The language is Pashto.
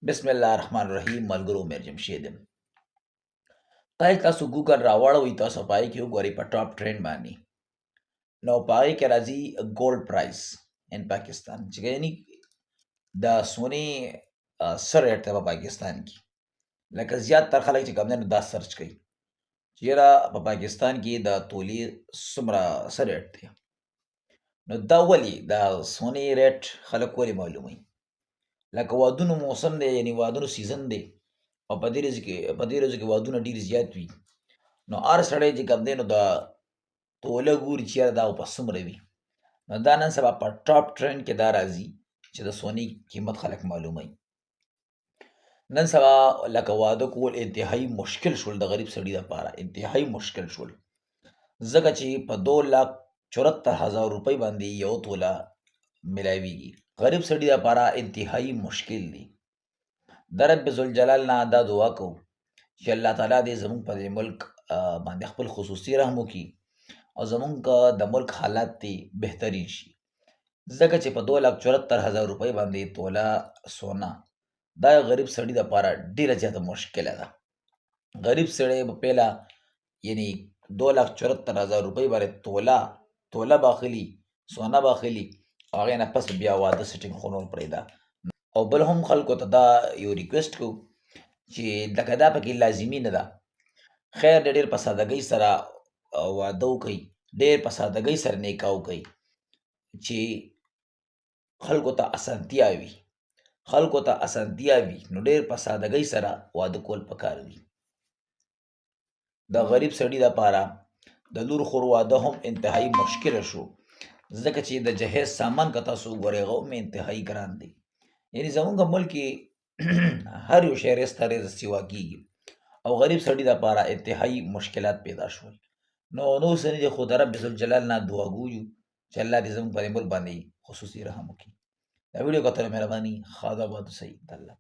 بسم الله الرحمن الرحیم ملګرو میر جمشید یم. کله تاسو ګوګل راوړوئ تاسو په هغې کې وګورئ په ټاپ ټرینډ باندې نو په هغې کې راځي ګولډ پرایس ان پاکستان چې یعنی د سونې څه ریټ دی په پاکستان کې. لکه زیاتره خلک چې کوم دی نو دا سرچ کوي چې یاره په پاکستان کې د تولې څومره څه ریټ دی. نو دا ولې د سونې ریټ خلک ولې معلوموي؟ لکه وادونو موسم دی یعنی وادونو سیزن دی او په دې ورځو کې وادونه ډېر زیات وي نو هر سړی چې کوم دی نو د توله ګوري چې یاره دا به په څومره وي. نو دا نن سبا په ټاپ ټرینډ کې دا راځي چې د سونې قیمت خلک معلوموي. نن سبا لکه واده کول انتهایی مشکل شول د غریب سړي دپاره، انتهایی مشکل شول ځکه چې په 2,74,000 روپۍ باندې یو توله ملاویږي. غریب سړي دپاره انتهایی مشکل دی. د رب ذوالجلال نه دا دعا کوو چې الله تعالی دې زموږ په دې ملک باندې خپل خصوصي رحم وکړي او زموږ د ملک حالات دې بهترین شي ځکه چې په 2,74,000 روپۍ باندې توله سونا دا یو غریب سړي دپاره ډېره زیاته مشکله ده. غریب سړی به پیله یعنی 2,74,000 روپۍ باندې توله به اخلي، سونا به اخلي او هغې نه پس بیا واده سیټینګ خو نور پرېږده. او بل هم خلکو ته دا یو ریکویسټ کوو چې لکه دا پکې لازمي نه ده، خیر دی ډېر په سادګۍ سره واده وکئ، ډېر په سادګۍ سره نکاح وکئ چې خلکو ته اسانتیا وي، نو ډېر په سادګۍ سره واده کول پکار دي. د غریب سړي دپاره د لور خور واده هم انتهایی مشکله شو ځکه چې د جهیز سامان که تاسو وګورئ هغه هم انتهایی ګران دی. یعنی زمونږ ملک کې هر یو شی ریز ته ریز سیوا کېږي او غریب سړي دپاره انتهایی مشکلات پیدا شول. نو څه نه دي خو د رب ذوالجلال نه دعاګو یو چې الله دې زموږ په دې ملک باندې خصوصي رحم وکړي. دا ویډیو کتلو مهرباني، ښاد آباد اوسئ. د الله